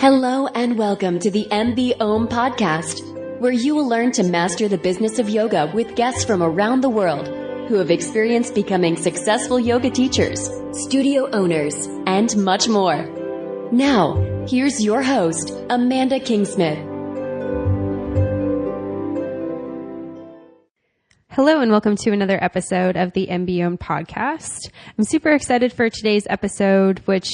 Hello and welcome to the MBOM podcast, where you will learn to master the business of yoga with guests from around the world who have experienced becoming successful yoga teachers, studio owners, and much more. Now, here's your host, Amanda Kingsmith. Hello and welcome to another episode of the MBOM podcast. I'm super excited for today's episode, which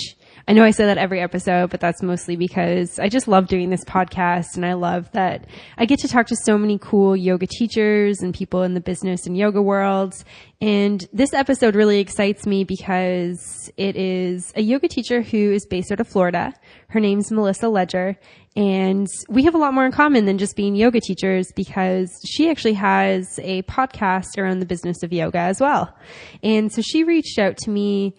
I know I say that every episode, but that's mostly because I just love doing this podcast, and I love that I get to talk to so many cool yoga teachers and people in the business and yoga worlds. And this episode really excites me because it is a yoga teacher who is based out of Florida. Her name's Melissa Ledger, and we have a lot more in common than just being yoga teachers because she actually has a podcast around the business of yoga as well. And so she reached out to me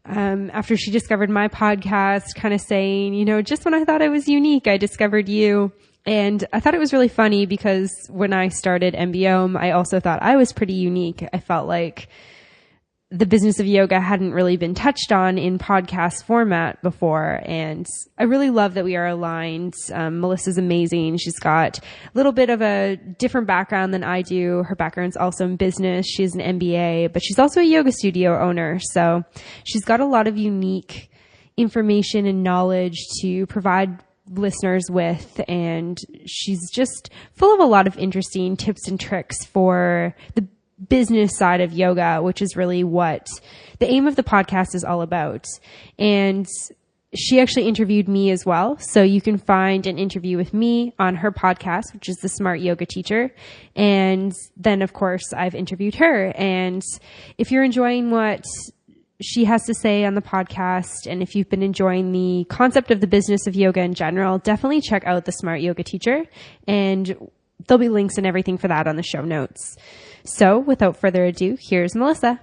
after she discovered my podcast, kind of saying, you know, just when I thought I was unique, I discovered you. And I thought it was really funny because when I started MBOM, I also thought I was pretty unique. I felt like the business of yoga hadn't really been touched on in podcast format before. And I really love that we are aligned. Melissa's amazing. She's got a little bit of a different background than I do. Her background's also in business. She has an MBA, but she's also a yoga studio owner. So she's got a lot of unique information and knowledge to provide listeners with, and she's just full of a lot of interesting tips and tricks for the business side of yoga, which is really what the aim of the podcast is all about. And she actually interviewed me as well. So you can find an interview with me on her podcast, which is The Smart Yoga Teacher. And then, of course, I've interviewed her. And if you're enjoying what she has to say on the podcast, and if you've been enjoying the concept of the business of yoga in general, definitely check out The Smart Yoga Teacher. And there'll be links and everything for that on the show notes. So without further ado, here's Melissa.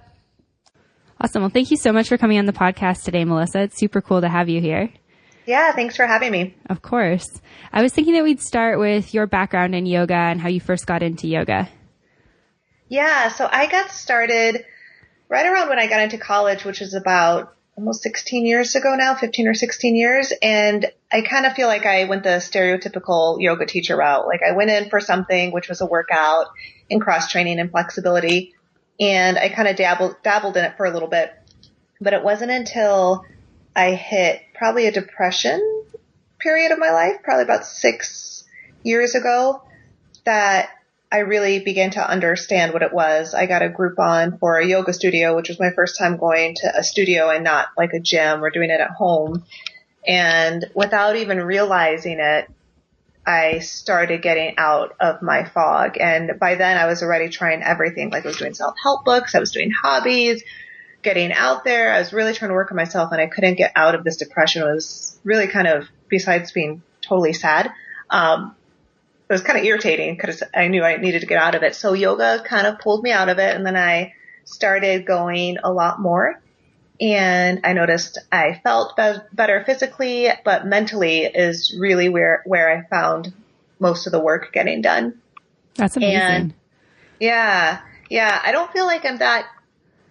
Awesome. Well, thank you so much for coming on the podcast today, Melissa. It's super cool to have you here. Yeah, thanks for having me. Of course. I was thinking that we'd start with your background in yoga and how you first got into yoga. Yeah, so I got started right around when I got into college, which is about almost 16 years ago now, 15 or 16 years. And I kind of feel like I went the stereotypical yoga teacher route. Like I went in for something, which was a workout in cross training and flexibility. And I kind of dabbled in it for a little bit, but it wasn't until I hit probably a depression period of my life, probably about 6 years ago, that I really began to understand what it was. I got a Groupon for a yoga studio, which was my first time going to a studio and not like a gym or doing it at home. And without even realizing it, I started getting out of my fog. And by then I was already trying everything. Like I was doing self-help books. I was doing hobbies, getting out there. I was really trying to work on myself, and I couldn't get out of this depression. It was really kind of, besides being totally sad, it was kind of irritating because I knew I needed to get out of it. So yoga kind of pulled me out of it. And then I started going a lot more. And I noticed I felt better physically, but mentally is really where I found most of the work getting done. That's amazing. And yeah. I don't feel like I'm that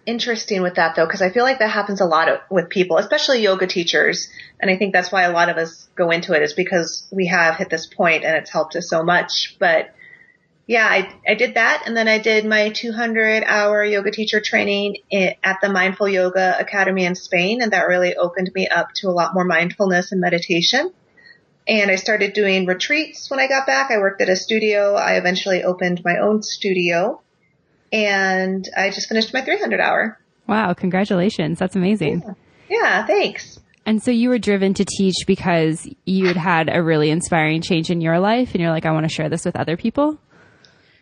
interesting with that though, because I feel like that happens a lot with people, especially yoga teachers. And I think that's why a lot of us go into it, is because we have hit this point and it's helped us so much. But yeah, I did that. And then I did my 200-hour yoga teacher training at the Mindful Yoga Academy in Spain. And that really opened me up to a lot more mindfulness and meditation. And I started doing retreats when I got back. I worked at a studio. I eventually opened my own studio. And I just finished my 300-hour. Wow. Congratulations. That's amazing. Yeah, thanks. And so you were driven to teach because you had a really inspiring change in your life, and you're like, I want to share this with other people?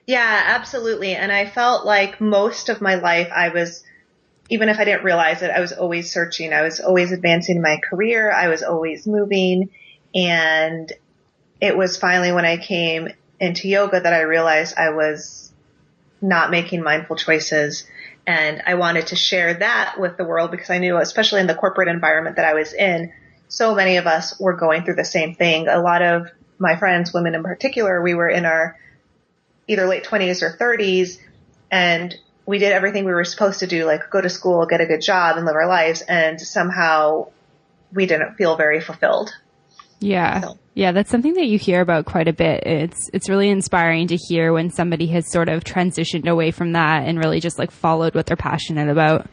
Yeah, absolutely. And I felt like most of my life I was, even if I didn't realize it, I was always searching. I was always advancing in my career. I was always moving. And it was finally when I came into yoga that I realized I was not making mindful choices. And I wanted to share that with the world because I knew, especially in the corporate environment that I was in, so many of us were going through the same thing. A lot of my friends, women in particular, we were in our either late 20s or 30s, and we did everything we were supposed to do, like go to school, get a good job, and live our lives, and somehow we didn't feel very fulfilled. Yeah. So. Yeah. That's something that you hear about quite a bit. It's really inspiring to hear when somebody has sort of transitioned away from that and really just like followed what they're passionate about.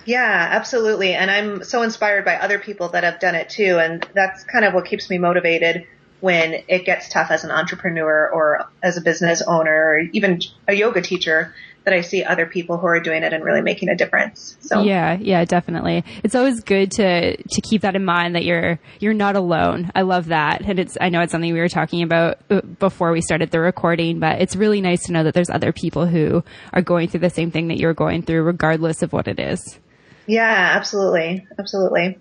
Yeah, absolutely. And I'm so inspired by other people that have done it too. And that's kind of what keeps me motivated when it gets tough as an entrepreneur or as a business owner or even a yoga teacher, that I see other people who are doing it and really making a difference. So yeah, definitely. It's always good to keep that in mind, that you're not alone. I love that. And I know it's something we were talking about before we started the recording, but it's really nice to know that there's other people who are going through the same thing that you're going through, regardless of what it is. Yeah, absolutely. Absolutely.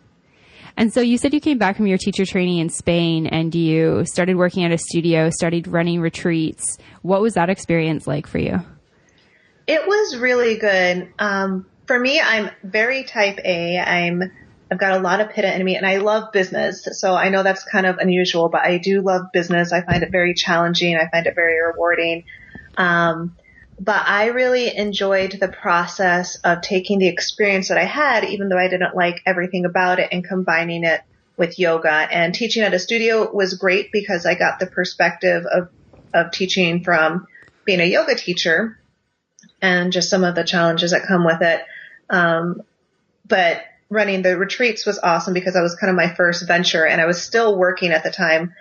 And so you said you came back from your teacher training in Spain and you started working at a studio, started running retreats. What was that experience like for you? It was really good. For me, I'm very type A. I've got a lot of pitta in me and I love business. So I know that's kind of unusual, but I do love business. I find it very challenging. I find it very rewarding. But I really enjoyed the process of taking the experience that I had, even though I didn't like everything about it, and combining it with yoga. And teaching at a studio was great because I got the perspective of teaching from being a yoga teacher and just some of the challenges that come with it. But running the retreats was awesome because that was kind of my first venture, and I was still working at the time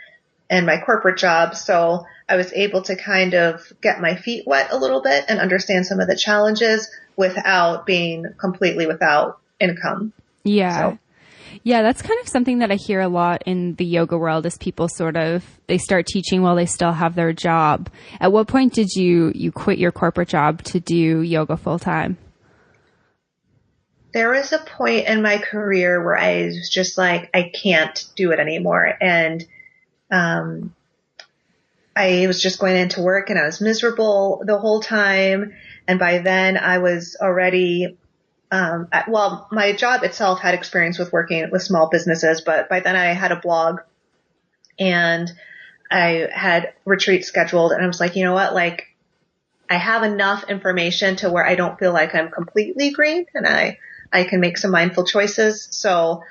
in my corporate job. So I was able to kind of get my feet wet a little bit and understand some of the challenges without being completely without income. Yeah. So. Yeah, that's kind of something that I hear a lot in the yoga world, is people they start teaching while they still have their job. At what point did you quit your corporate job to do yoga full time? There was a point in my career where I was just like, I can't do it anymore. And I was just going into work and I was miserable the whole time. And by then I was already, my job itself had experience with working with small businesses, but by then I had a blog and I had retreats scheduled, and I was like, you know what, like I have enough information to where I don't feel like I'm completely green, and I can make some mindful choices. So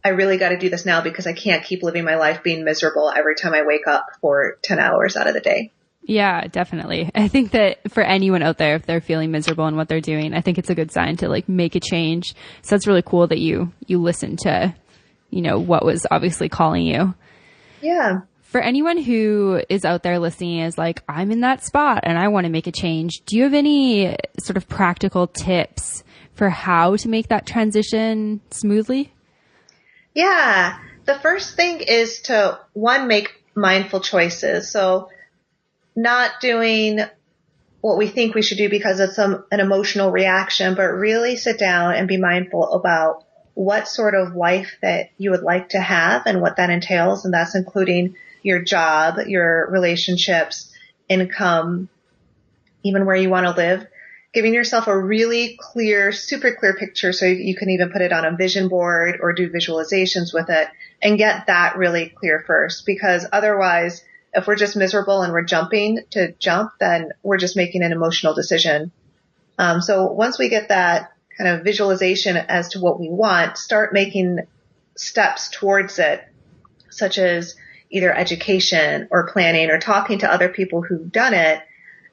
I really got to do this now because I can't keep living my life being miserable every time I wake up for 10 hours out of the day. Yeah, definitely. I think that for anyone out there, if they're feeling miserable in what they're doing, I think it's a good sign to like make a change. So that's really cool that you listened to, what was obviously calling you. Yeah. For anyone who is out there listening is like, I'm in that spot and I want to make a change. Do you have any sort of practical tips for how to make that transition smoothly? Yeah. The first thing is to, one, make mindful choices. So not doing what we think we should do because it's an emotional reaction, but really sit down and be mindful about what sort of life that you would like to have and what that entails. And that's including your job, your relationships, income, even where you want to live. Giving yourself a really clear, super clear picture so you can even put it on a vision board or do visualizations with it and get that really clear first, because otherwise, if we're just miserable and we're jumping to jump, then we're just making an emotional decision. So once we get that kind of visualization as to what we want, start making steps towards it, such as either education or planning or talking to other people who've done it,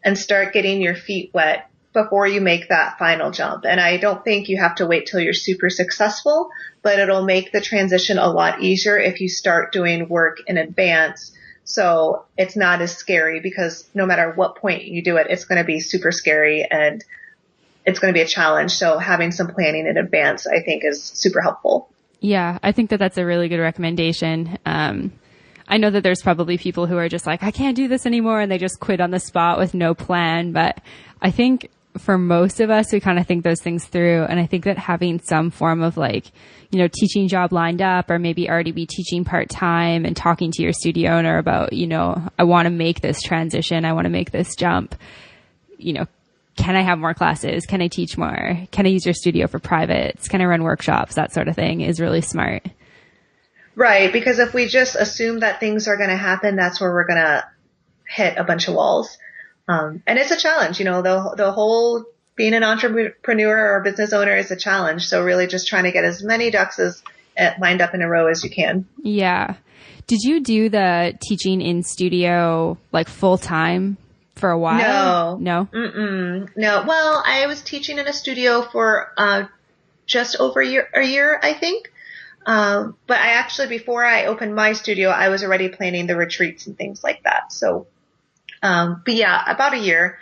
and start getting your feet wet before you make that final jump. And I don't think you have to wait till you're super successful, but it'll make the transition a lot easier if you start doing work in advance. So it's not as scary, because no matter what point you do it, it's going to be super scary and it's going to be a challenge. So having some planning in advance, I think, is super helpful. Yeah, I think that that's a really good recommendation. I know that there's probably people who are just like, I can't do this anymore, and they just quit on the spot with no plan. But I think for most of us, we kind of think those things through. And I think that having some form of like, teaching job lined up, or maybe already be teaching part-time and talking to your studio owner about, I want to make this transition. I want to make this jump. Can I have more classes? Can I teach more? Can I use your studio for privates? Can I run workshops? That sort of thing is really smart. Right. Because if we just assume that things are going to happen, that's where we're going to hit a bunch of walls. And it's a challenge, the whole being an entrepreneur or business owner is a challenge. So really just trying to get as many ducks as lined up in a row as you can. Yeah. Did you do the teaching in studio like full time for a while? No. No. Well, I was teaching in a studio for just over a year, I think. But I actually, before I opened my studio, I was already planning the retreats and things like that. So, but yeah, about a year.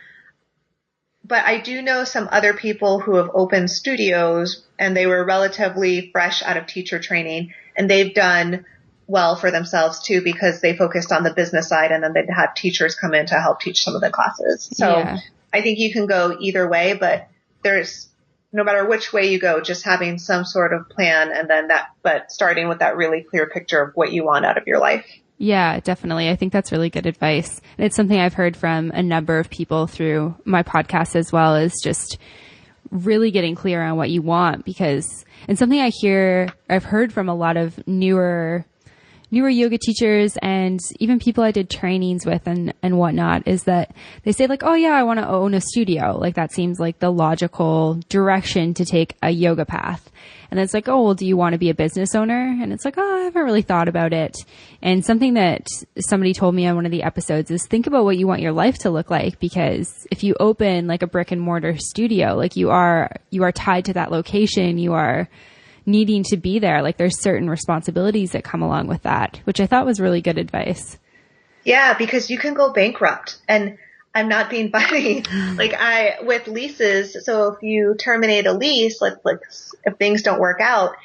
But I do know some other people who have opened studios and they were relatively fresh out of teacher training, and they've done well for themselves too, because they focused on the business side, and then they'd have teachers come in to help teach some of the classes. So I think you can go either way, but there's, no matter which way you go, just having some sort of plan, and then but starting with that really clear picture of what you want out of your life. Yeah, definitely. I think that's really good advice. And it's something I've heard from a number of people through my podcast as well, is just really getting clear on what you want, because, and something I've heard from a lot of newer yoga teachers and even people I did trainings with and whatnot, is that they say like, oh yeah, I want to own a studio. Like that seems like the logical direction to take a yoga path. And it's like, oh, well, do you want to be a business owner? And it's like, oh, I haven't really thought about it. And something that somebody told me on one of the episodes is think about what you want your life to look like, because if you open like a brick and mortar studio, like you are tied to that location, you are needing to be there. Like there's certain responsibilities that come along with that, which I thought was really good advice. Yeah, because you can go bankrupt, and I'm not being funny. With leases, so if you terminate a lease, like if things don't work out,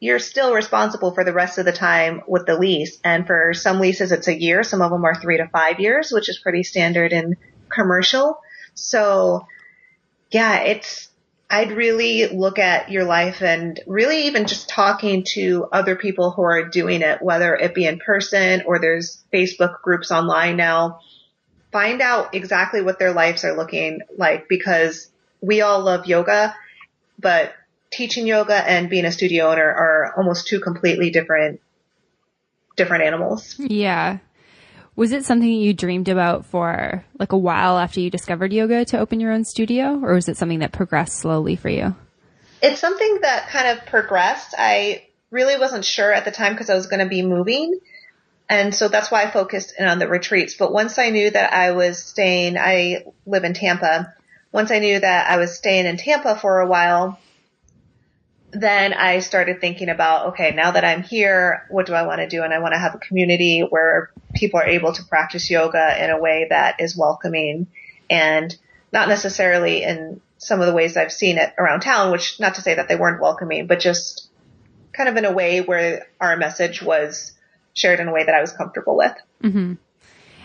you're still responsible for the rest of the time with the lease. And for some leases, it's a year. Some of them are 3 to 5 years, which is pretty standard in commercial. So yeah, I'd really look at your life, and really even just talking to other people who are doing it, whether it be in person or there's Facebook groups online now. Find out exactly what their lives are looking like, because we all love yoga, but teaching yoga and being a studio owner are almost two completely different animals. Yeah. Was it something you dreamed about for like a while after you discovered yoga to open your own studio, or was it something that progressed slowly for you? It's something that kind of progressed. I really wasn't sure at the time because I was going to be moving. And so that's why I focused in on the retreats. But once I knew that I live in Tampa. Once I knew that I was staying in Tampa for a while, then I started thinking about, okay, now that I'm here, what do I want to do? And I want to have a community where people are able to practice yoga in a way that is welcoming, and not necessarily in some of the ways I've seen it around town, which not to say that they weren't welcoming, but just kind of in a way where our message was shared in a way that I was comfortable with. Mm-hmm.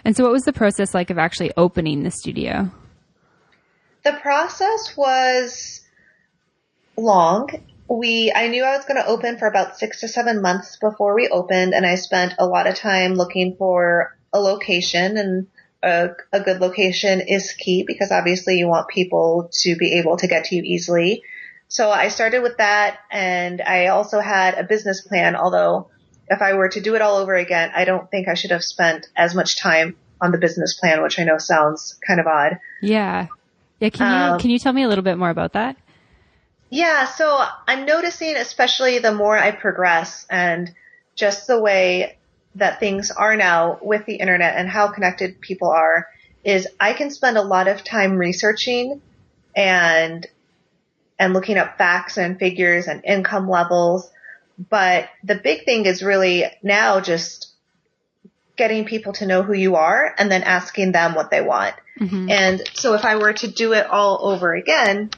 And so what was the process like of actually opening the studio? The process was long. I knew I was going to open for about 6 to 7 months before we opened, and I spent a lot of time looking for a location, and a good location is key, because obviously you want people to be able to get to you easily. So I started with that, and I also had a business plan, although if I were to do it all over again, I don't think I should have spent as much time on the business plan, which I know sounds kind of odd. Yeah. Yeah. Can you tell me a little bit more about that? Yeah. So I'm noticing, especially the more I progress and just the way that things are now with the internet and how connected people are, is I can spend a lot of time researching and looking up facts and figures and income levels. But the big thing is really now just getting people to know who you are and then asking them what they want. Mm-hmm. And so if I were to do it all over again,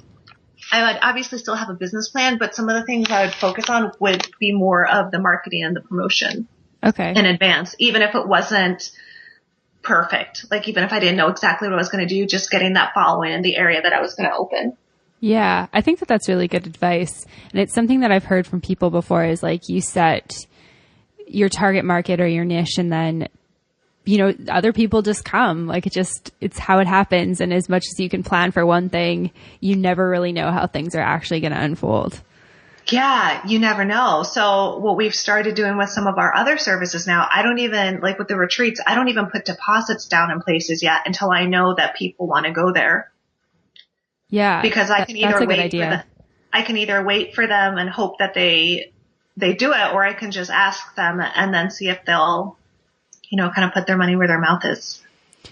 I would obviously still have a business plan, but some of the things I would focus on would be more of the marketing and the promotion. Okay. In advance, even if it wasn't perfect. Like even if I didn't know exactly what I was going to do, just getting that following in the area that I was going to open. Yeah, I think that that's really good advice. And it's something that I've heard from people before, is like you set your target market or your niche, and then, you know, other people just come. Like it's how it happens. And as much as you can plan for one thing, you never really know how things are actually going to unfold. Yeah, you never know. So what we've started doing with some of our other services now, I don't even, like with the retreats, I don't even put deposits down in places yet until I know that people want to go there. Yeah. Because I can either wait for them and hope that they they do it, or I can just ask them and then see if they'll, kind of put their money where their mouth is.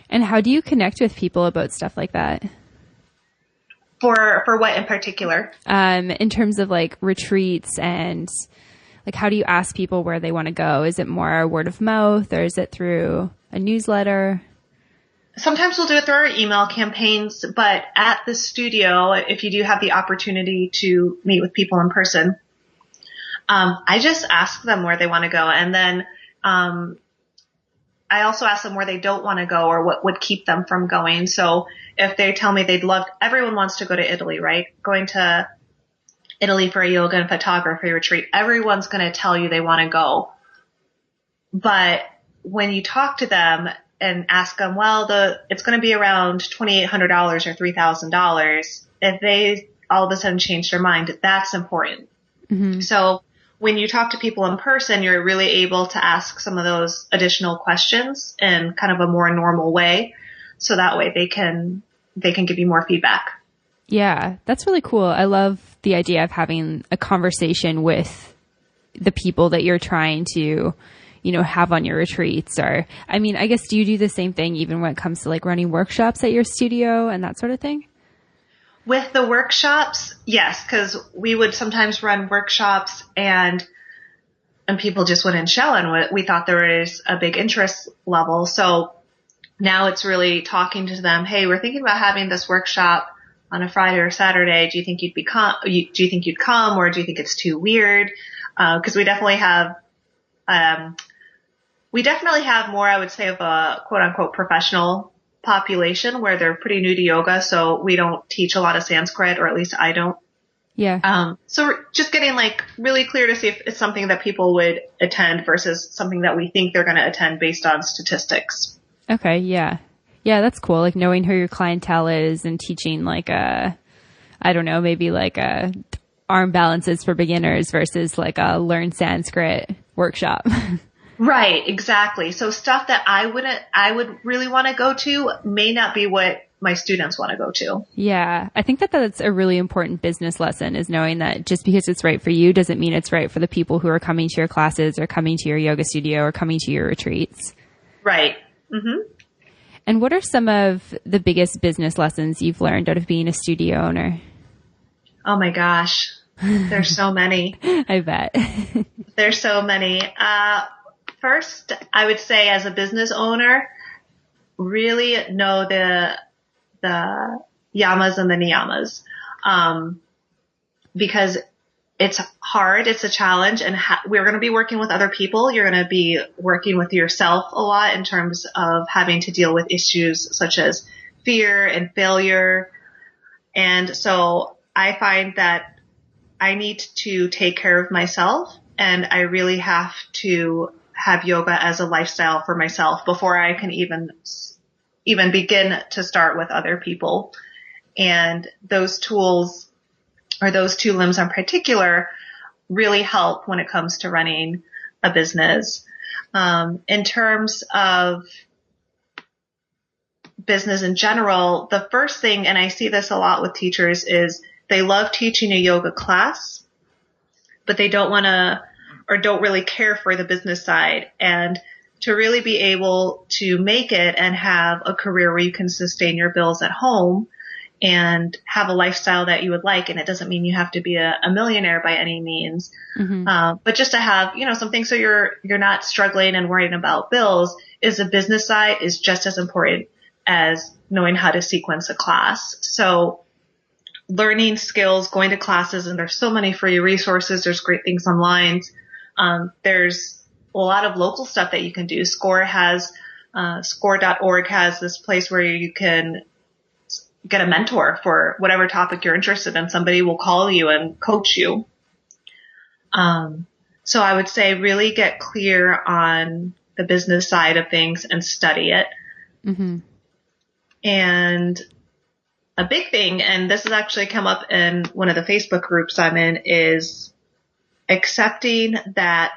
And how do you connect with people about stuff like that? For what in particular? In terms of like retreats and like, how do you ask people where they want to go? Is it more word of mouth, or is it through a newsletter? Sometimes we'll do it through our email campaigns, but at the studio, if you do have the opportunity to meet with people in person, I just ask them where they want to go. And then I also ask them where they don't want to go or what would keep them from going. So if they tell me everyone wants to go to Italy, right? Going to Italy for a yoga and photography retreat, everyone's going to tell you they want to go. But when you talk to them and ask them, well, it's going to be around $2,800 or $3,000. If they all of a sudden change their mind, that's important. Mm-hmm. So when you talk to people in person, you're really able to ask some of those additional questions in kind of a more normal way. So that way they can give you more feedback. Yeah, that's really cool. I love the idea of having a conversation with the people that you're trying to, have on your retreats. Or, I guess, do you do the same thing even when it comes to like running workshops at your studio and that sort of thing? With the workshops, yes, because we would sometimes run workshops and people just wouldn't show, and we thought there was a big interest level. So now it's really talking to them. Hey, we're thinking about having this workshop on a Friday or Saturday. Do you think you'd come, or do you think it's too weird? Because we definitely have more, I would say, of a quote unquote professional population where they're pretty new to yoga. So we don't teach a lot of Sanskrit, or at least I don't. Yeah. So we're just getting like really clear to see if it's something that people would attend versus something that we think they're going to attend based on statistics. Okay. Yeah. Yeah. That's cool. Like knowing who your clientele is and teaching like maybe like arm balances for beginners versus like a learn Sanskrit workshop. Right, exactly. So stuff that I would really want to go to may not be what my students want to go to. Yeah. I think that that's a really important business lesson, is knowing that just because it's right for you doesn't mean it's right for the people who are coming to your classes or coming to your yoga studio or coming to your retreats. Right. Mm-hmm. And what are some of the biggest business lessons you've learned out of being a studio owner? Oh my gosh. There's so many. I bet. There's so many. First, I would say as a business owner, really know the yamas and the niyamas, because it's hard, it's a challenge, and we're going to be working with other people. You're going to be working with yourself a lot in terms of having to deal with issues such as fear and failure. And so I find that I need to take care of myself, and I really have to have yoga as a lifestyle for myself before I can even begin to start with other people. And those tools, or those two limbs in particular, really help when it comes to running a business. In terms of business in general, the first thing, and I see this a lot with teachers, is they love teaching a yoga class, but they don't want to, or don't really care for the business side. And to really be able to make it and have a career where you can sustain your bills at home and have a lifestyle that you would like. And it doesn't mean you have to be a millionaire by any means. Mm-hmm. But just to have, something so you're not struggling and worrying about bills, is the business side is just as important as knowing how to sequence a class. So learning skills, going to classes, and there's so many free resources. There's great things online. There's a lot of local stuff that you can do. Score.org has this place where you can get a mentor for whatever topic you're interested in. Somebody will call you and coach you. So I would say really get clear on the business side of things and study it. Mm-hmm. And a big thing, and this has actually come up in one of the Facebook groups I'm in, is accepting that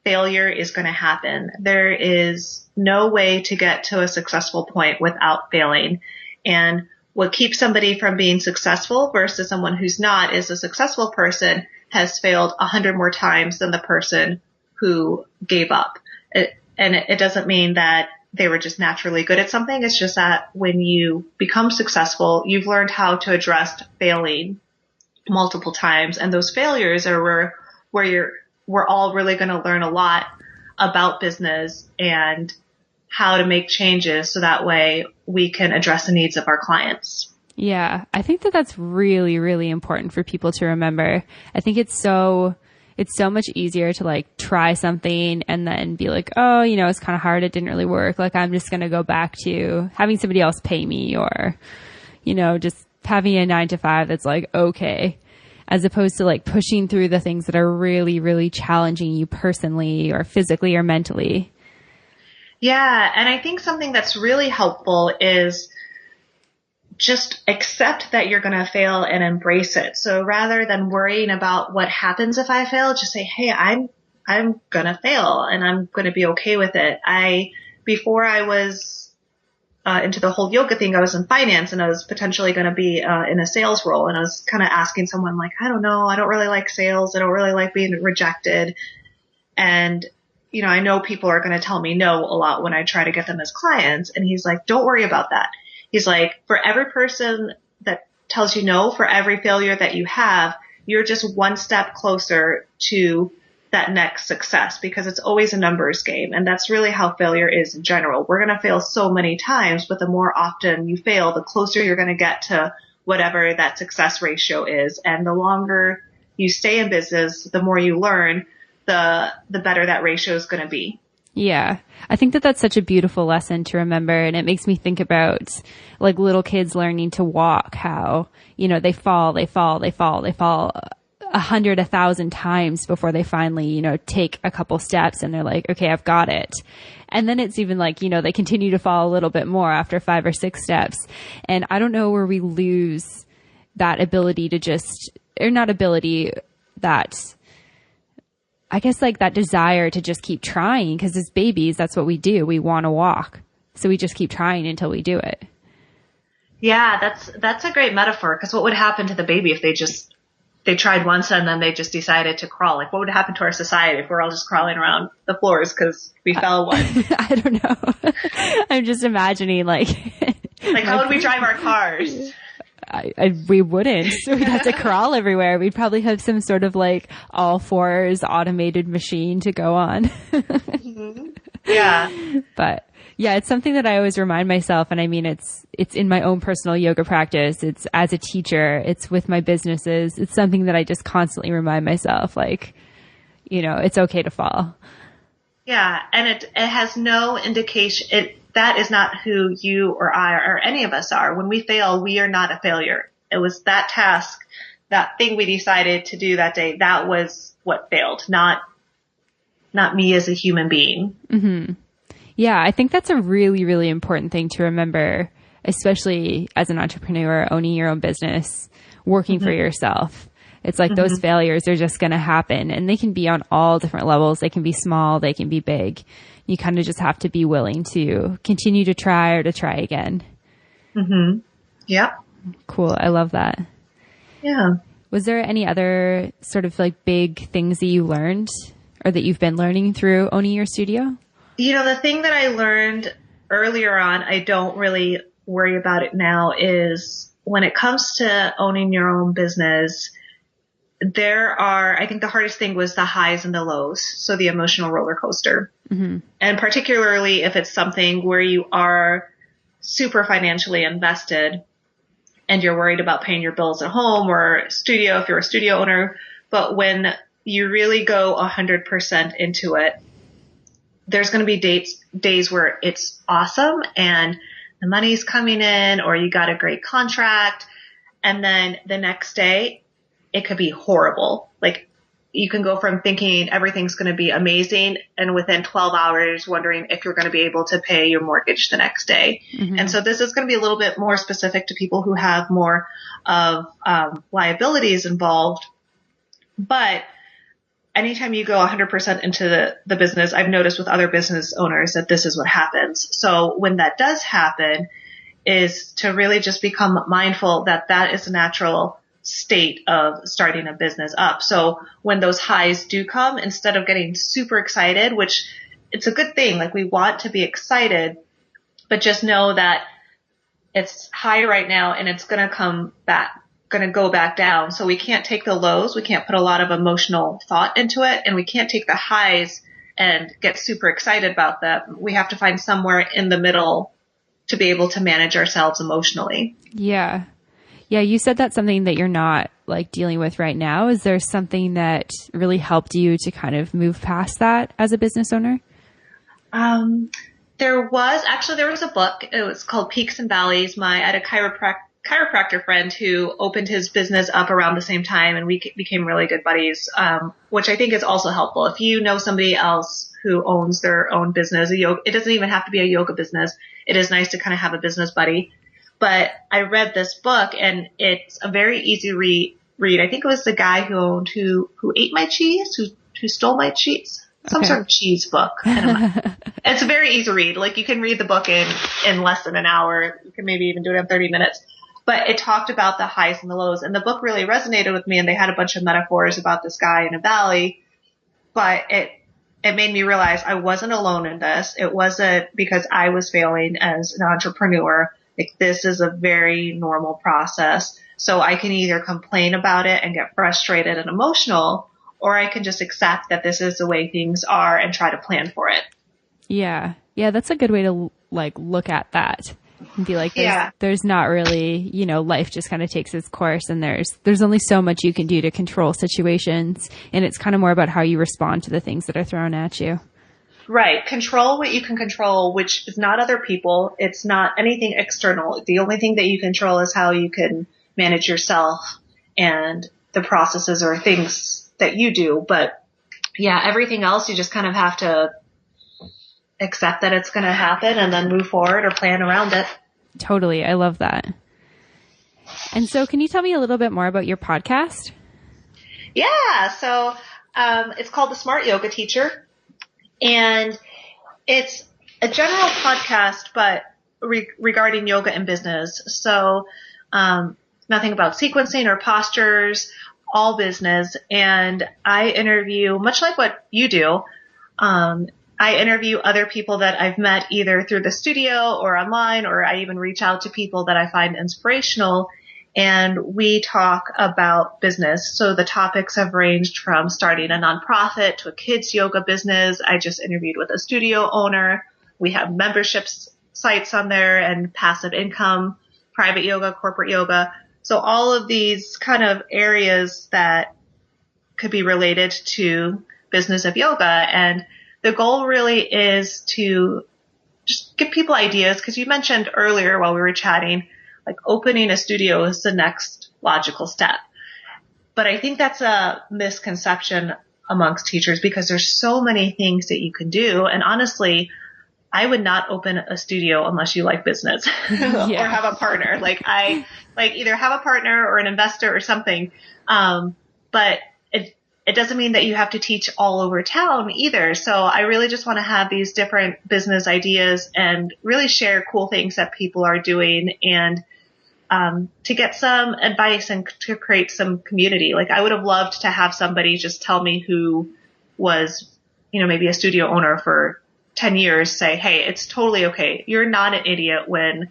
failure is going to happen. There is no way to get to a successful point without failing. And what keeps somebody from being successful versus someone who's not is a successful person has failed 100 more times than the person who gave up. It doesn't mean that they were just naturally good at something. It's just that when you become successful, you've learned how to address failing multiple times. And those failures are where we're all really going to learn a lot about business and how to make changes so that way we can address the needs of our clients. Yeah, I think that that's really, really important for people to remember. I think it's so much easier to like try something and then be like, oh, it's kind of hard. It didn't really work. Like, I'm just going to go back to having somebody else pay me or, just having a 9-to-5 that's like, okay, as opposed to like pushing through the things that are really, really challenging you personally or physically or mentally. Yeah. And I think something that's really helpful is just accept that you're going to fail and embrace it. So rather than worrying about what happens if I fail, just say, hey, I'm going to fail and I'm going to be okay with it. Before I was into the whole yoga thing, I was in finance and I was potentially going to be in a sales role. And I was kind of asking someone like, I don't know, I don't really like sales. I don't really like being rejected. And I know people are going to tell me no a lot when I try to get them as clients. And he's like, don't worry about that. He's like, for every person that tells you no, for every failure that you have, you're just one step closer to that next success because it's always a numbers game. And that's really how failure is in general. We're going to fail so many times, but the more often you fail, the closer you're going to get to whatever that success ratio is. And the longer you stay in business, the more you learn, the better that ratio is going to be. Yeah. I think that that's such a beautiful lesson to remember. And it makes me think about like little kids learning to walk, how, they fall 100, 1,000 times before they finally, take a couple steps and they're like, okay, I've got it. And then it's even like, they continue to fall a little bit more after 5 or 6 steps. And I don't know where we lose that ability to I guess like that desire to just keep trying, because as babies, that's what we do. We want to walk. So we just keep trying until we do it. Yeah, that's a great metaphor, because what would happen to the baby if they tried once and then they just decided to crawl? Like, what would happen to our society if we're all just crawling around the floors because we fell once? I don't know. I'm just imagining like how would we drive our cars? We wouldn't. We'd have to crawl everywhere. We'd probably have some sort of like all fours automated machine to go on. Mm-hmm. Yeah. But yeah, it's something that I always remind myself. And I mean, it's in my own personal yoga practice. It's as a teacher. It's with my businesses. It's something that I just constantly remind myself, like, it's okay to fall. Yeah. And it has no indication. That is not who you or I or any of us are. When we fail, we are not a failure. It was that task, that thing we decided to do that day. That was what failed, not me as a human being. Mm-hmm. Yeah, I think that's a really, really important thing to remember, especially as an entrepreneur, owning your own business, working for yourself. It's like those failures are just going to happen, and they can be on all different levels. They can be small, they can be big. You kind of just have to be willing to continue to try or to try again. Mm-hmm. Yep. Cool. I love that. Yeah. Was there any other sort of like big things that you learned or that you've been learning through owning your studio? The thing that I learned earlier on, I don't really worry about it now, is when it comes to owning your own business, I think the hardest thing was the highs and the lows. So the emotional roller coaster. Mm-hmm. And particularly if it's something where you are super financially invested and you're worried about paying your bills at home or studio, if you're a studio owner. But when you really go 100% into it, there's going to be days where it's awesome and the money's coming in or you got a great contract. And then the next day, it could be horrible. Like, you can go from thinking everything's going to be amazing and within 12 hours wondering if you're going to be able to pay your mortgage the next day. Mm-hmm. And so this is going to be a little bit more specific to people who have more of liabilities involved. But anytime you go 100% into the business, I've noticed with other business owners that this is what happens. So when that does happen, is to really just become mindful that that is a natural state of starting a business up. So when those highs do come, instead of getting super excited, which it's a good thing, like we want to be excited, but just know that it's high right now and it's going to go back down. So we can't take the lows. We can't put a lot of emotional thought into it, and we can't take the highs and get super excited about them. We have to find somewhere in the middle to be able to manage ourselves emotionally. Yeah. Yeah. You said that's something that you're not like dealing with right now. Is there something that really helped you to kind of move past that as a business owner? There was a book. It was called Peaks and Valleys. I had a chiropractor friend who opened his business up around the same time, and we became really good buddies, which I think is also helpful. If you know somebody else who owns their own business, it doesn't even have to be a yoga business. It is nice to kind of have a business buddy. But I read this book, and it's a very easy read. I think it was the guy who ate my cheese, who stole my cheese. Some sort of cheese book. It's a very easy read. Like you can read the book in less than an hour. You can maybe even do it in 30 minutes. But it talked about the highs and the lows. And the book really resonated with me. And they had a bunch of metaphors about this guy in a valley. But it made me realize I wasn't alone in this. It wasn't because I was failing as an entrepreneur. Like this is a very normal process. So I can either complain about it and get frustrated and emotional, or I can just accept that this is the way things are and try to plan for it. Yeah. Yeah. That's a good way to like look at that and be like, there's not really, life just kind of takes its course, and there's only so much you can do to control situations. And it's kind of more about how you respond to the things that are thrown at you. Right. Control what you can control, which is not other people. It's not anything external. The only thing that you control is how you can manage yourself and the processes or things that you do. But yeah, everything else, you just kind of have to accept that it's going to happen and then move forward or plan around it. Totally. I love that. And so can you tell me a little bit more about your podcast? Yeah. So, it's called The Smart Yoga Teacher, and it's a general podcast, but regarding yoga and business. So, nothing about sequencing or postures, all business. And I interview, much like what you do, I interview other people that I've met either through the studio or online, or I even reach out to people that I find inspirational, and we talk about business. So the topics have ranged from starting a nonprofit to a kids yoga business. I just interviewed with a studio owner. We have memberships sites on there and passive income, private yoga, corporate yoga. So all of these kind of areas that could be related to business of yoga. And the goal really is to just give people ideas, because you mentioned earlier while we were chatting, like opening a studio is the next logical step. But I think that's a misconception amongst teachers, because there's so many things that you can do. And honestly, I would not open a studio unless you like business or have a partner. Like either have a partner or an investor or something. But it doesn't mean that you have to teach all over town either. So I really just want to have these different business ideas and really share cool things that people are doing, and to get some advice and to create some community. Like I would have loved to have somebody just tell me who was, maybe a studio owner for 10 years say, hey, it's totally okay. You're not an idiot when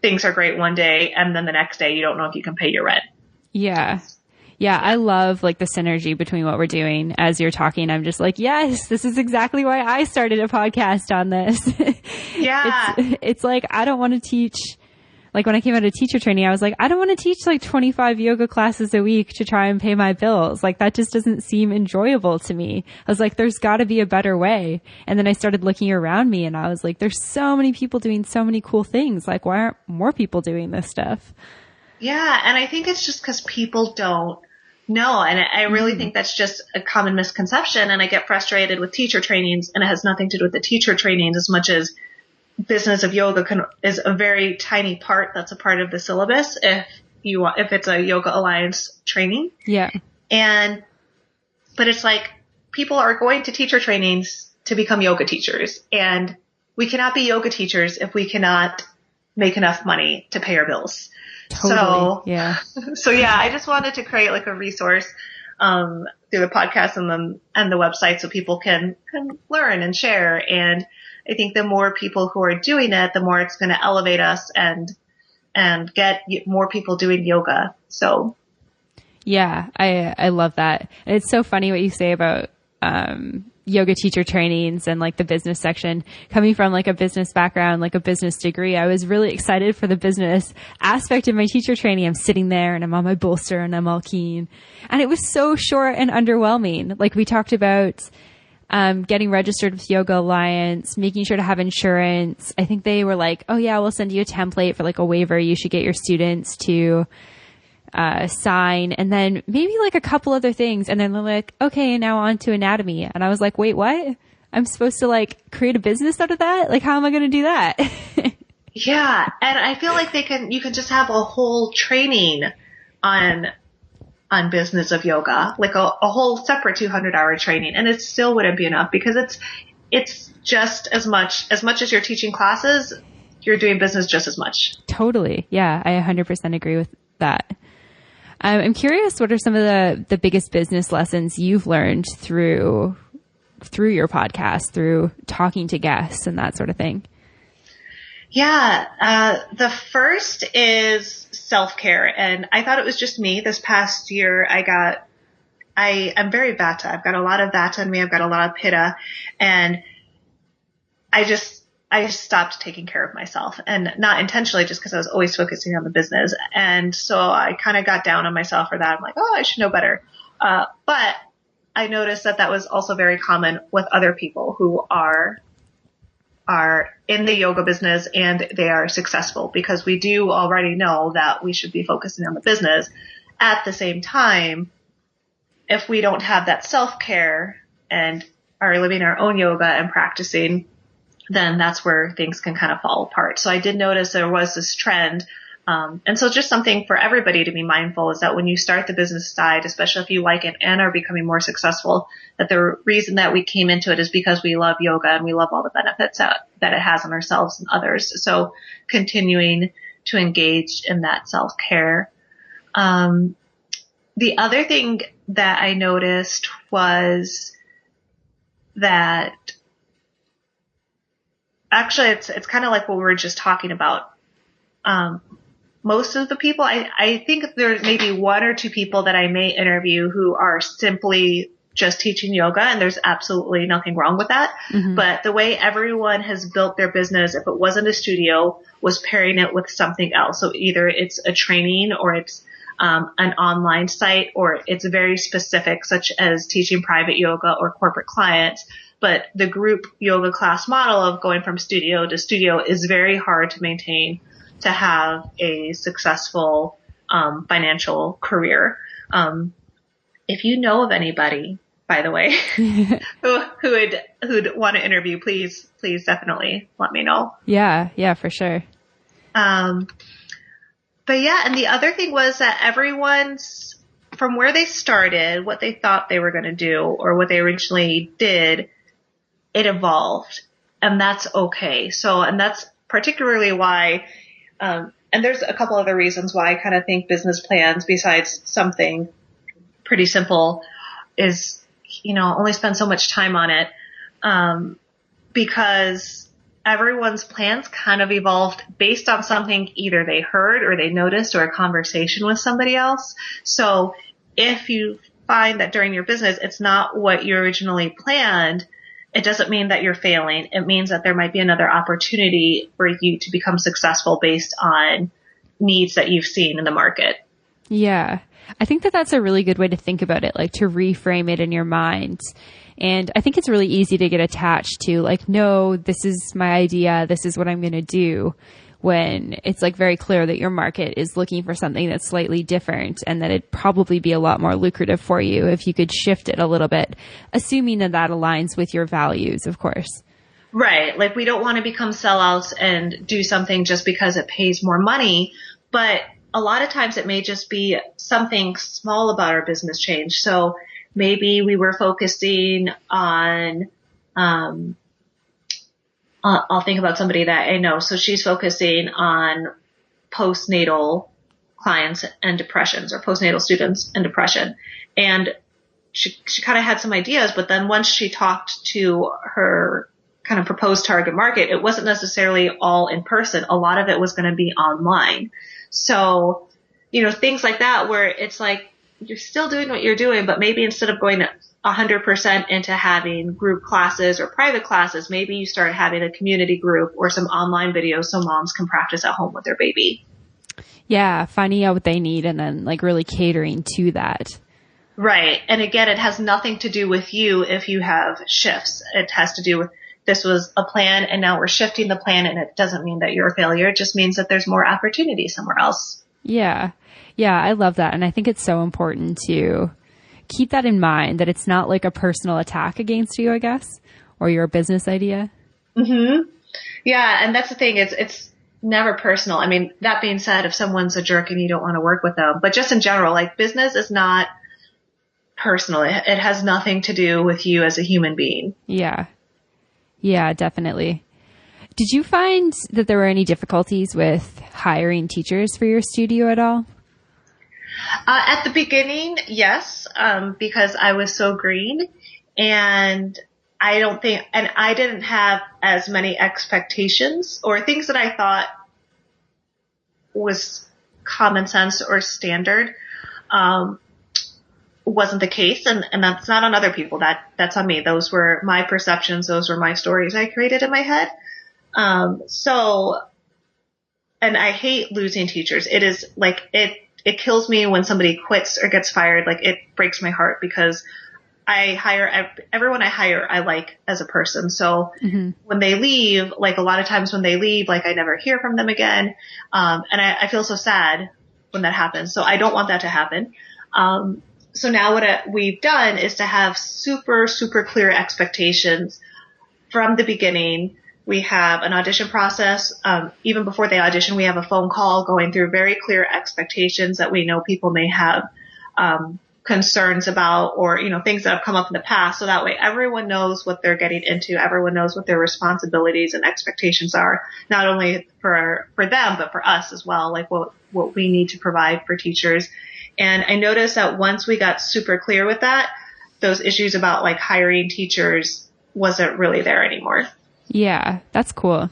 things are great one day and then the next day you don't know if you can pay your rent. Yeah. Yeah. I love like the synergy between what we're doing. As you're talking, I'm just like, yes, this is exactly why I started a podcast on this. Yeah. It's like, I don't want to teach. Like when I came out of teacher training, I was like, I don't want to teach like 25 yoga classes a week to try and pay my bills. Like that just doesn't seem enjoyable to me. I was like, there's got to be a better way. And then I started looking around me and I was like, there's so many people doing so many cool things. Like why aren't more people doing this stuff? Yeah. And I think it's just because people don't know. And I really think that's just a common misconception. And I get frustrated with teacher trainings, and it has nothing to do with the teacher trainings as much as business of yoga is a very tiny part that's a part of the syllabus if it's a Yoga Alliance training. Yeah. But it's like people are going to teacher trainings to become yoga teachers, and we cannot be yoga teachers if we cannot make enough money to pay our bills. Totally. Yeah. So yeah, I just wanted to create like a resource through the podcast and the website so people can learn and share. And I think the more people who are doing it, the more it's going to elevate us and get more people doing yoga. So yeah, I love that. And it's so funny what you say about yoga teacher trainings and like the business section. Coming from like a business background, like a business degree, I was really excited for the business aspect of my teacher training. I'm sitting there and I'm on my bolster and I'm all keen. And it was so short and underwhelming. Like we talked about getting registered with Yoga Alliance, making sure to have insurance. I think they were like, oh yeah, we'll send you a template for like a waiver you should get your students to sign, and then maybe like a couple other things. And then they're like, okay, now on to anatomy. And I was like, wait, what? I'm supposed to like create a business out of that? Like, how am I going to do that? Yeah. And I feel like you can just have a whole training on business of yoga, like a whole separate 200-hour training. And it still wouldn't be enough because it's just as much as you're teaching classes, you're doing business just as much. Totally. Yeah. I 100% agree with that. I'm curious, what are some of the biggest business lessons you've learned through your podcast, through talking to guests and that sort of thing? Yeah. The first is self-care. And I thought it was just me. This past year, I'm very Vata. I've got a lot of Vata in me. I've got a lot of Pitta. And I stopped taking care of myself, and not intentionally, just because I was always focusing on the business. And so I kind of got down on myself for that. I'm like, oh, I should know better. But I noticed that was also very common with other people who are in the yoga business and they are successful, because we do already know that we should be focusing on the business. At the same time, if we don't have that self-care and are living our own yoga and practicing, then that's where things can kind of fall apart. So I did notice there was this trend. And so just something for everybody to be mindful is that when you start the business side, especially if you like it and are becoming more successful, that the reason that we came into it is because we love yoga and we love all the benefits that it has on ourselves and others. So continuing to engage in that self-care. The other thing that I noticed was that actually it's kind of like what we were just talking about. Most of the people, I think there's maybe one or two people that I may interview who are simply just teaching yoga, and there's absolutely nothing wrong with that. Mm-hmm. But the way everyone has built their business, if it wasn't a studio, was pairing it with something else. So either it's a training or it's an online site, or it's very specific, such as teaching private yoga or corporate clients. But the group yoga class model of going from studio to studio is very hard to maintain to have a successful financial career. If you know of anybody, by the way, who'd want to interview, please definitely let me know. Yeah, for sure. But yeah, and the other thing was that everyone's, from where they started, what they thought they were going to do or what they originally did, it evolved, and that's okay. So, and that's particularly why, and there's a couple other reasons why I kind of think business plans, besides something pretty simple, is, only spend so much time on it, because everyone's plans kind of evolved based on something either they heard or they noticed or a conversation with somebody else. So if you find that during your business, it's not what you originally planned, it doesn't mean that you're failing. It means that there might be another opportunity for you to become successful based on needs that you've seen in the market. Yeah. I think that that's a really good way to think about it, like to reframe it in your mind. And I think it's really easy to get attached to like, no, this is my idea. This is what I'm going to do, when it's like very clear that your market is looking for something that's slightly different, and that it'd probably be a lot more lucrative for you if you could shift it a little bit, assuming that aligns with your values, of course. Right. Like we don't want to become sellouts and do something just because it pays more money, but a lot of times it may just be something small about our business change. So maybe we were focusing on, I'll think about somebody that I know. So she's focusing on postnatal clients and depressions, or postnatal students and depression. And she kind of had some ideas, but then once she talked to her kind of proposed target market, it wasn't necessarily all in person. A lot of it was going to be online. So, things like that where it's like you're still doing what you're doing, but maybe instead of going 100% into having group classes or private classes, maybe you start having a community group or some online videos so moms can practice at home with their baby. Yeah, finding out what they need and then like really catering to that. Right. And again, it has nothing to do with you if you have shifts. It has to do with this was a plan and now we're shifting the plan, and it doesn't mean that you're a failure. It just means that there's more opportunity somewhere else. Yeah. Yeah, I love that. And I think it's so important to keep that in mind, that it's not like a personal attack against you, I guess, or your business idea. Mm-hmm. Yeah. And that's the thing. It's never personal. I mean, that being said, if someone's a jerk and you don't want to work with them, but just in general, like business is not personal. It has nothing to do with you as a human being. Yeah. Yeah, definitely. Did you find that there were any difficulties with hiring teachers for your studio at all? At the beginning, yes, because I was so green, and I didn't have as many expectations or things that I thought was common sense or standard. Wasn't the case, and that's not on other people. That's on me. Those were my perceptions. Those were my stories I created in my head. And I hate losing teachers. It is like, it kills me when somebody quits or gets fired. Like, it breaks my heart because I hire everyone I hire, I like as a person. So when they leave, like a lot of times when they leave, like I never hear from them again. And I feel so sad when that happens. So I don't want that to happen. So now what we've done is to have super, super clear expectations from the beginning. We have an audition process. Even before they audition, we have a phone call going through very clear expectations that we know people may have concerns about, or, things that have come up in the past. So that way everyone knows what they're getting into. Everyone knows what their responsibilities and expectations are, not only for them, but for us as well, like what we need to provide for teachers. And I noticed that once we got super clear with that, those issues about like hiring teachers wasn't really there anymore. Yeah, that's cool.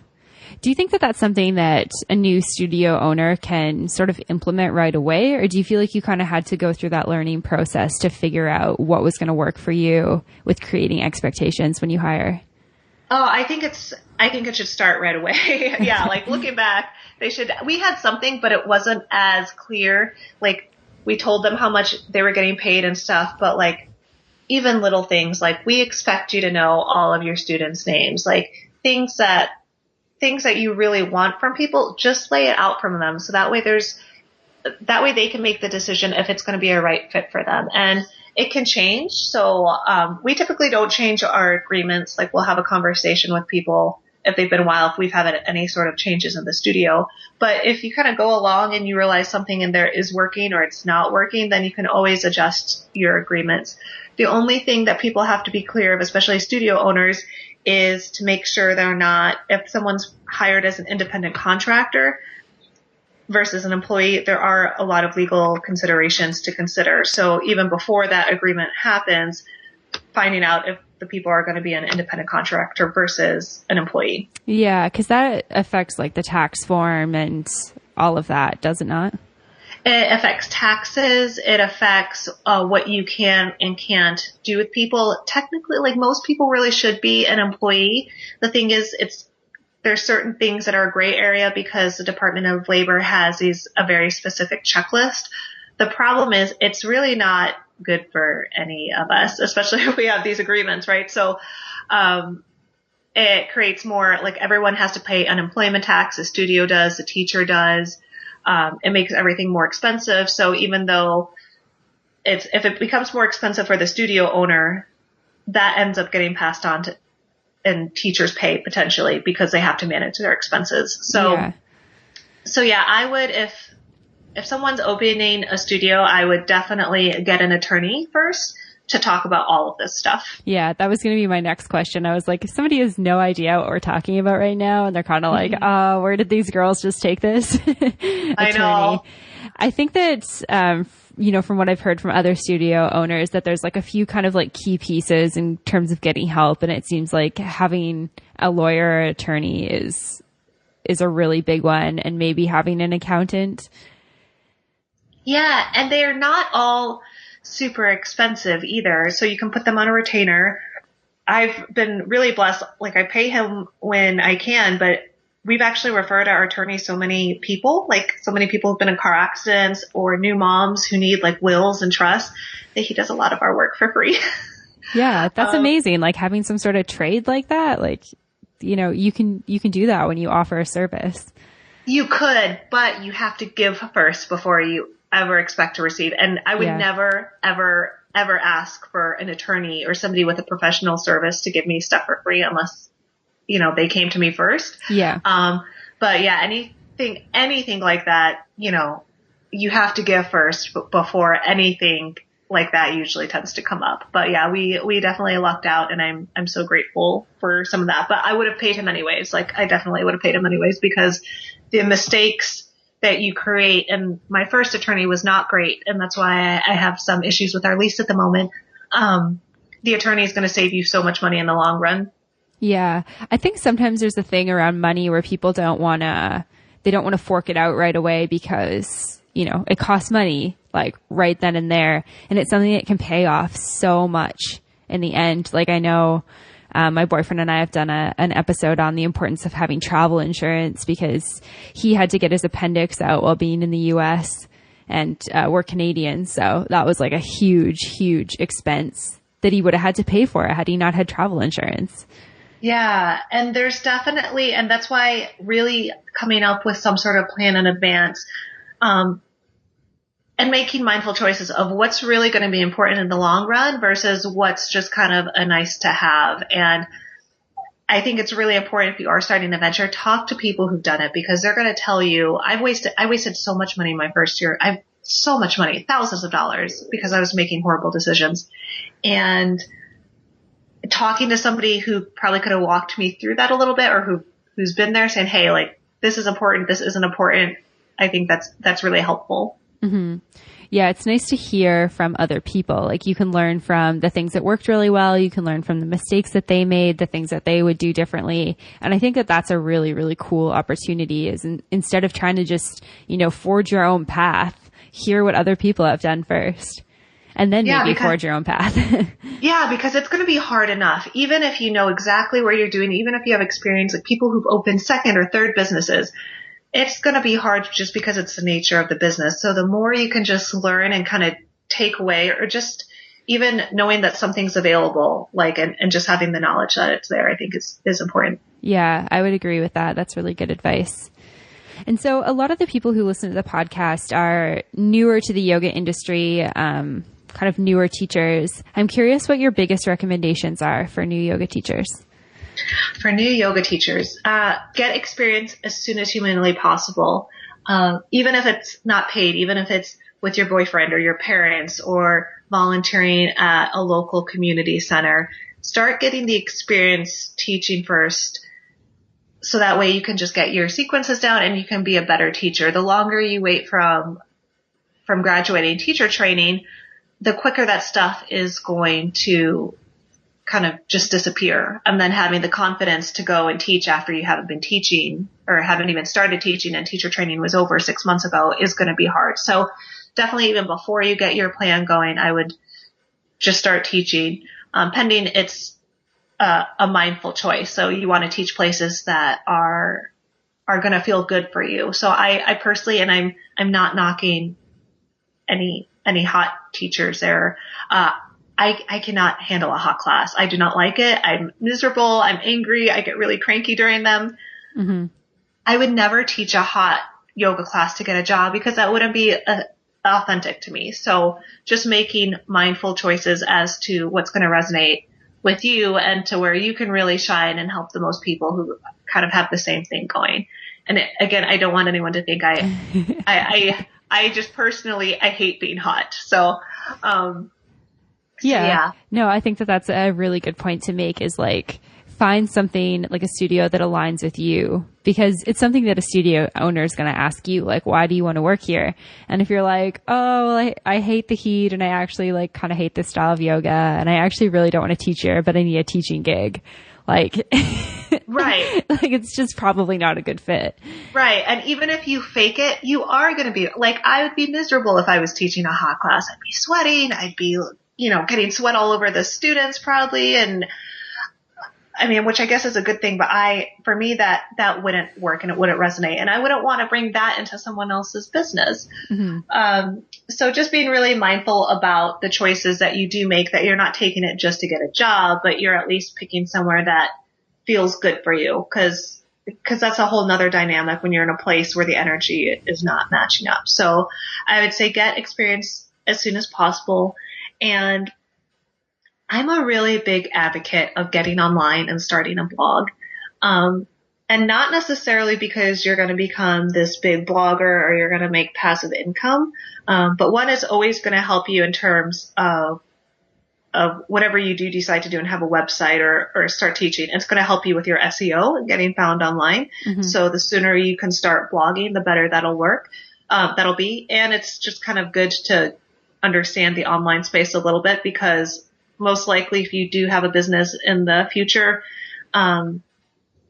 Do you think that that's something that a new studio owner can sort of implement right away? Or do you feel like you kind of had to go through that learning process to figure out what was going to work for you with creating expectations when you hire? Oh, I think it should start right away. Yeah. Like looking back, we had something, but it wasn't as clear. Like, we told them how much they were getting paid and stuff, but like even little things like we expect you to know all of your students' names, like things that you really want from people, just lay it out from them. So that way they can make the decision if it's going to be a right fit for them. And it can change. So, we typically don't change our agreements. Like we'll have a conversation with people if they've been a while, if we've had any sort of changes in the studio. But if you kind of go along and you realize something in there is working or it's not working, then you can always adjust your agreements. The only thing that people have to be clear of, especially studio owners, is to make sure they're not, if someone's hired as an independent contractor versus an employee, there are a lot of legal considerations to consider. So even before that agreement happens, finding out if the people are going to be an independent contractor versus an employee. Yeah, because that affects like the tax form and all of that, does it not? It affects taxes. It affects what you can and can't do with people. Technically, like most people really should be an employee. The thing is, there's certain things that are a gray area because the Department of Labor has a very specific checklist. The problem is it's really not good for any of us, especially if we have these agreements, right? So, it creates more, like everyone has to pay unemployment tax. The studio does, the teacher does. It makes everything more expensive. So even though if it becomes more expensive for the studio owner, that ends up getting passed on to, and teachers pay potentially because they have to manage their expenses. So yeah, I would, if someone's opening a studio, I would definitely get an attorney first to talk about all of this stuff. Yeah, that was going to be my next question. I was like, if somebody has no idea what we're talking about right now and they're kind of like, where did these girls just take this? I know. I think that, from what I've heard from other studio owners, that there's like a few kind of like key pieces in terms of getting help. And it seems like having a lawyer or attorney is a really big one, and maybe having an accountant. Yeah. And they're not all super expensive either. So you can put them on a retainer. I've been really blessed. Like I pay him when I can, but we've actually referred our attorney so many people who've been in car accidents or new moms who need like wills and trusts, that he does a lot of our work for free. Yeah, that's amazing. Like having some sort of trade like that, like, you can do that when you offer a service. You could, but you have to give first before you ever expect to receive. And I would never, ever, ever ask for an attorney or somebody with a professional service to give me stuff for free unless, they came to me first. Yeah. But yeah, anything like that, you have to give first before anything like that usually tends to come up. But yeah, we definitely lucked out, and I'm so grateful for some of that. But I would have paid him anyways. Like I definitely would have paid him anyways, because the mistakes that you create, and my first attorney was not great, and that's why I have some issues with our lease at the moment. The attorney is going to save you so much money in the long run. Yeah. I think sometimes there's a thing around money where people don't want to fork it out right away because, it costs money, like right then and there. And it's something that can pay off so much in the end. Like I know, my boyfriend and I have done an episode on the importance of having travel insurance because he had to get his appendix out while being in the US, and we're Canadian. So that was like a huge, huge expense that he would have had to pay for had he not had travel insurance. Yeah. And there's definitely, and that's why really coming up with some sort of plan in advance, and making mindful choices of what's really going to be important in the long run versus what's just kind of a nice to have. And I think it's really important if you are starting a venture, talk to people who've done it, because they're going to tell you, I wasted so much money in my first year. So much money, thousands of dollars, because I was making horrible decisions. And talking to somebody who probably could have walked me through that a little bit, or who's been there saying, hey, like this is important, this isn't important. I think that's really helpful. Mm-hmm. Yeah. It's nice to hear from other people. Like you can learn from the things that worked really well. You can learn from the mistakes that they made, the things that they would do differently. And I think that that's a really, really cool opportunity, is instead of trying to just, forge your own path, hear what other people have done first. And then maybe forge your own path. Yeah, because it's going to be hard enough. Even if you know exactly what you're doing, even if you have experience, like people who've opened second or third businesses, it's going to be hard just because it's the nature of the business. So the more you can just learn and kind of take away, or just even knowing that something's available, like, and just having the knowledge that it's there, I think is important. Yeah, I would agree with that. That's really good advice. And so a lot of the people who listen to the podcast are newer to the yoga industry, kind of newer teachers. I'm curious what your biggest recommendations are for new yoga teachers. For new yoga teachers, get experience as soon as humanly possible. Even if it's not paid, even if it's with your boyfriend or your parents or volunteering at a local community center, start getting the experience teaching first. So that way you can just get your sequences down and you can be a better teacher. The longer you wait from graduating teacher training, the quicker that stuff is going to kind of just disappear. And then having the confidence to go and teach after you haven't been teaching or haven't even started teaching and teacher training was over 6 months ago is going to be hard. So definitely even before you get your plan going, I would just start teaching, pending it's a mindful choice. So you want to teach places that are going to feel good for you. So I personally, and I'm not knocking any hot teachers there. I cannot handle a hot class. I do not like it. I'm miserable. I'm angry. I get really cranky during them. Mm-hmm. I would never teach a hot yoga class to get a job because that wouldn't be authentic to me. So just making mindful choices as to what's going to resonate with you and to where you can really shine and help the most people who kind of have the same thing going. And again, I don't want anyone to think I just personally, I hate being hot. So, yeah. No, I think that that's a really good point to make, is like find something like a studio that aligns with you, because it's something that a studio owner is going to ask you, like, why do you want to work here? And if you're like, oh, well, I hate the heat and I actually like kind of hate this style of yoga and I actually really don't want to teach here, but I need a teaching gig. Like, right. Like it's just probably not a good fit. Right. And even if you fake it, you are going to be like, I would be miserable if I was teaching a hot class. I'd be sweating. I'd be, getting sweat all over the students probably. And I mean, which I guess is a good thing, but for me, that wouldn't work and it wouldn't resonate. And I wouldn't want to bring that into someone else's business. Mm-hmm. So just being really mindful about the choices that you do make, that you're not taking it just to get a job, but you're at least picking somewhere that feels good for you. Cause that's a whole nother dynamic when you're in a place where the energy is not matching up. So I would say get experience as soon as possible. And I'm a really big advocate of getting online and starting a blog. And not necessarily because you're going to become this big blogger or you're going to make passive income. But one is always going to help you in terms of whatever you do decide to do and have a website or start teaching. It's going to help you with your SEO and getting found online. Mm-hmm. So the sooner you can start blogging, the better that'll be. And it's just kind of good to understand the online space a little bit, because most likely if you do have a business in the future,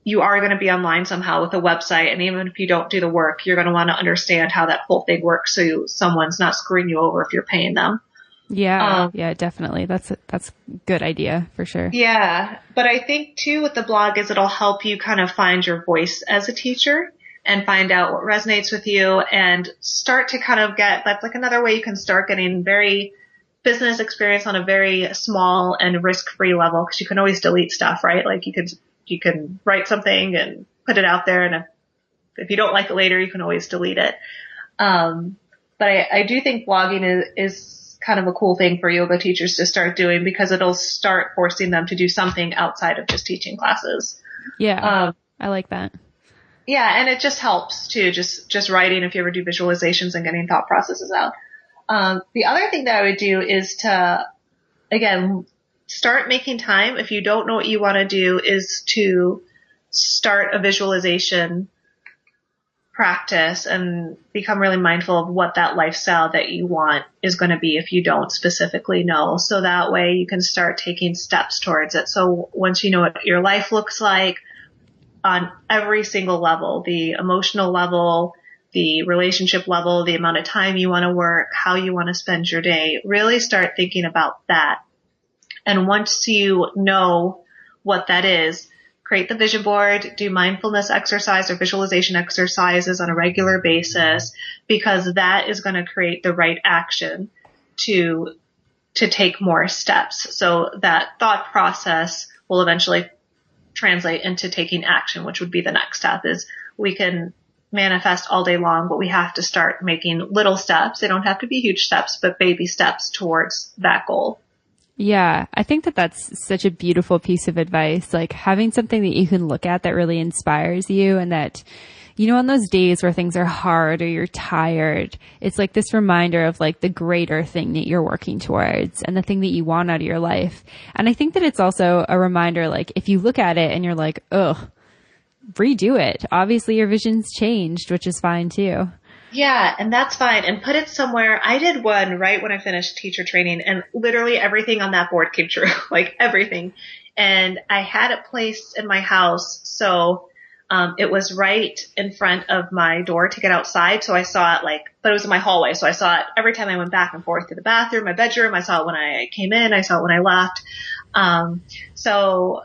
you are going to be online somehow with a website. And even if you don't do the work, you're going to want to understand how that whole thing works, so someone's not screwing you over if you're paying them. Yeah. Yeah, definitely. That's a good idea for sure. Yeah. But I think too with the blog is it'll help you kind of find your voice as a teacher and find out what resonates with you and start to kind of that's like another way you can start getting very business experience on a very small and risk-free level, because you can always delete stuff, right? Like you can write something and put it out there, and if you don't like it later, you can always delete it. But I do think blogging is kind of a cool thing for yoga teachers to start doing, because it'll start forcing them to do something outside of just teaching classes. Yeah. I like that. Yeah. And it just helps too, just writing if you ever do visualizations and getting thought processes out. The other thing that I would do is to, again, start making time. If you don't know what you want to do, is to start a visualization practice and become really mindful of what that lifestyle that you want is going to be if you don't specifically know. So that way you can start taking steps towards it. So once you know what your life looks like on every single level, the emotional level, the relationship level, the amount of time you want to work, how you want to spend your day, really start thinking about that. And once you know what that is, create the vision board, do mindfulness exercise or visualization exercises on a regular basis, because that is going to create the right action to take more steps. So that thought process will eventually translate into taking action, which would be the next step. Is we can manifest all day long, but we have to start making little steps. They don't have to be huge steps, but baby steps towards that goal. Yeah, I think that's such a beautiful piece of advice, like having something that you can look at that really inspires you, and that, on those days where things are hard or you're tired, it's like this reminder of like the greater thing that you're working towards and the thing that you want out of your life. And I think that it's also a reminder, like if you look at it and you're like, ugh, redo it. Obviously your vision's changed, which is fine too. Yeah, and that's fine. And put it somewhere. I did one right when I finished teacher training, and literally everything on that board came true, like everything. And I had it placed in my house. So it was right in front of my door to get outside. So I saw it but it was in my hallway. So I saw it every time I went back and forth to the bathroom, my bedroom. I saw it when I came in. I saw it when I left. So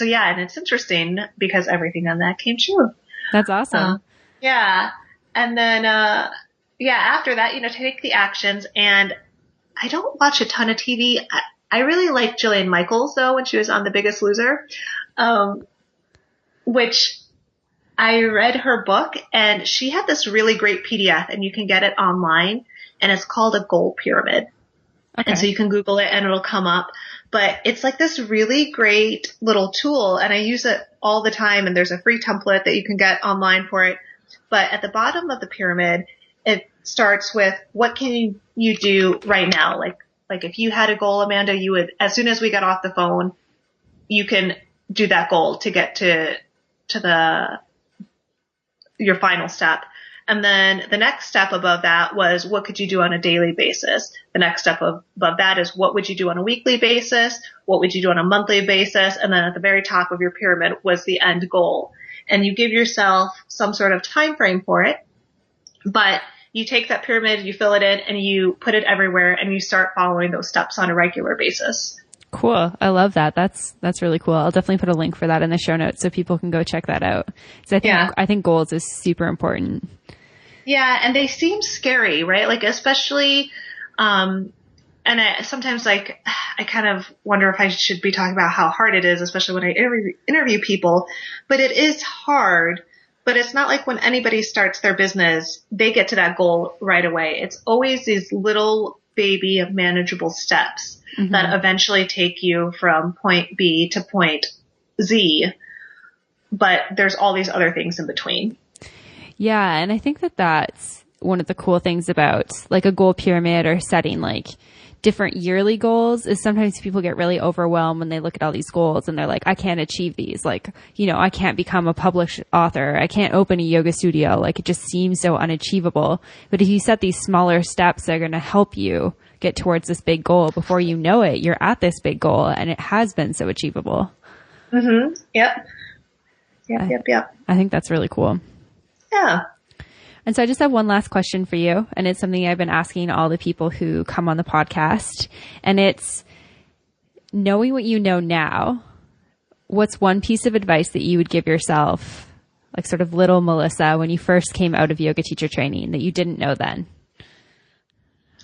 yeah, and it's interesting because everything on that came true. That's awesome. Yeah. And then, after that, take the actions. And I don't watch a ton of TV. I really like Jillian Michaels though, when she was on The Biggest Loser, which I read her book, and she had this really great PDF, and you can get it online, and it's called a goal pyramid. Okay. And so you can Google it and it'll come up, but it's like this really great little tool, and I use it all the time, and there's a free template that you can get online for it. But at the bottom of the pyramid, it starts with what can you do right now? Like if you had a goal, Amanda, you would, as soon as we got off the phone, you can do that goal to get to your final step. And then the next step above that was, what could you do on a daily basis? The next step above that is, what would you do on a weekly basis? What would you do on a monthly basis? And then at the very top of your pyramid was the end goal. And you give yourself some sort of time frame for it, but you take that pyramid, you fill it in, and you put it everywhere, and you start following those steps on a regular basis. Cool. I love that. That's really cool. I'll definitely put a link for that in the show notes so people can go check that out. So I think goals is super important. Yeah. And they seem scary, right? Like, especially, sometimes I kind of wonder if I should be talking about how hard it is, especially when I interview people, but it is hard. But it's not like when anybody starts their business, they get to that goal right away. It's always these little baby manageable steps that eventually take you from point B to point Z. But there's all these other things in between. Yeah. And I think that that's one of the cool things about like a goal pyramid or setting like different yearly goals is sometimes people get really overwhelmed when they look at all these goals and they're like, I can't achieve these. Like, I can't become a published author. I can't open a yoga studio. Like, it just seems so unachievable. But if you set these smaller steps that are going to help you get towards this big goal, before you know it, you're at this big goal, and it has been so achievable. Mm-hmm. Yep. I think that's really cool. Yeah. And so I just have one last question for you, and it's something I've been asking all the people who come on the podcast, and it's, knowing what you know now, what's one piece of advice that you would give yourself, like sort of little Melissa, when you first came out of yoga teacher training that you didn't know then?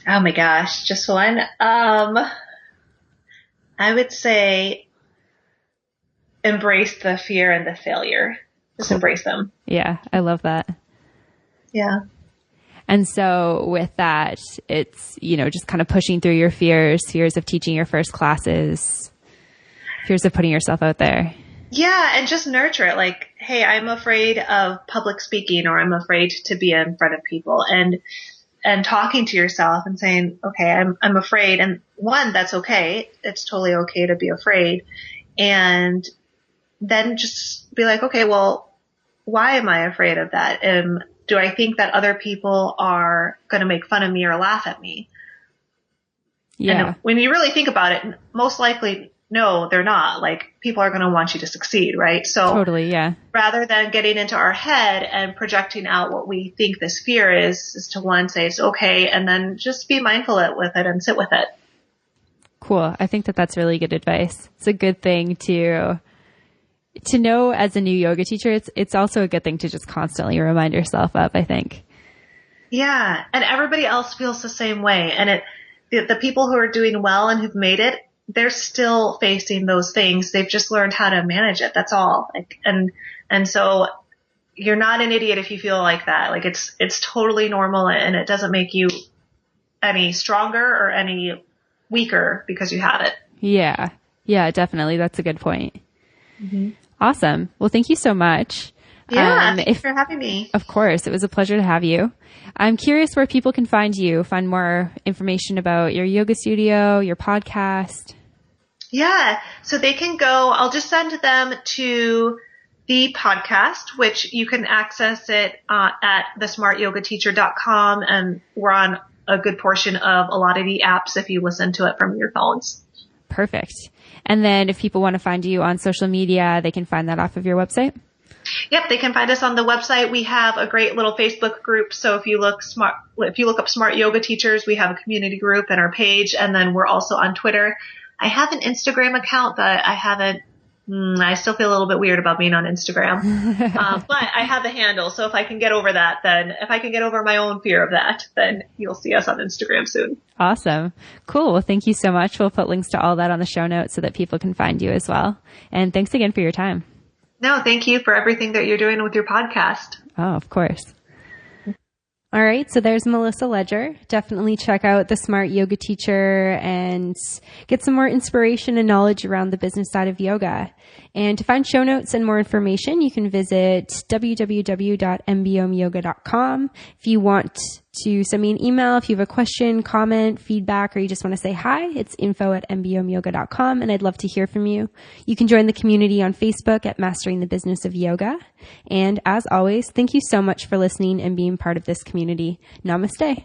Oh my gosh, just one. I would say embrace the fear and the failure. Just embrace them. Yeah, I love that. Yeah. And so with that, it's, just kind of pushing through your fears of teaching your first classes, fears of putting yourself out there. Yeah. And just nurture it. Like, hey, I'm afraid of public speaking, or I'm afraid to be in front of people, and talking to yourself and saying, okay, I'm afraid. And one, that's okay. It's totally okay to be afraid. And then just be like, okay, well, why am I afraid of that? Do I think that other people are going to make fun of me or laugh at me? Yeah. And when you really think about it, most likely, no, they're not. Like, people are going to want you to succeed, right? So totally, yeah. Rather than getting into our head and projecting out what we think this fear is to one, say it's okay, and then just be mindful with it and sit with it. Cool. I think that that's really good advice. It's a good thing to know as a new yoga teacher. It's also a good thing to just constantly remind yourself of, I think. Yeah. And everybody else feels the same way. And the people who are doing well and who've made it, they're still facing those things. They've just learned how to manage it. That's all. Like, and so you're not an idiot if you feel like that. Like, it's totally normal, and it doesn't make you any stronger or any weaker because you have it. Yeah. Yeah, definitely. That's a good point. Mm-hmm. Awesome. Well, thank you so much. Yeah, thanks for having me. Of course. It was a pleasure to have you. I'm curious where people can find more information about your yoga studio, your podcast. Yeah. So they can go, I'll just send them to the podcast, which you can access it at thesmartyogateacher.com. And we're on a good portion of a lot of the apps if you listen to it from your phones. Perfect. And then if people want to find you on social media, they can find that off of your website? Yep, they can find us on the website. We have a great little Facebook group. So if you look up Smart Yoga Teachers, we have a community group and our page. And then we're also on Twitter. I have an Instagram account, but I still feel a little bit weird about being on Instagram. But I have the handle. So if I can get over my own fear of that, then you'll see us on Instagram soon. Awesome. Cool. Well, thank you so much. We'll put links to all that on the show notes so that people can find you as well. And thanks again for your time. No, thank you for everything that you're doing with your podcast. Oh, of course. All right. So there's Melissa Ledger. Definitely check out the Smart Yoga Teacher and get some more inspiration and knowledge around the business side of yoga. And to find show notes and more information, you can visit www.mbomyoga.com. If you want to send me an email, if you have a question, comment, feedback, or you just want to say hi, it's info@mbomyoga.com, and I'd love to hear from you. You can join the community on Facebook at Mastering the Business of Yoga. And as always, thank you so much for listening and being part of this community. Namaste.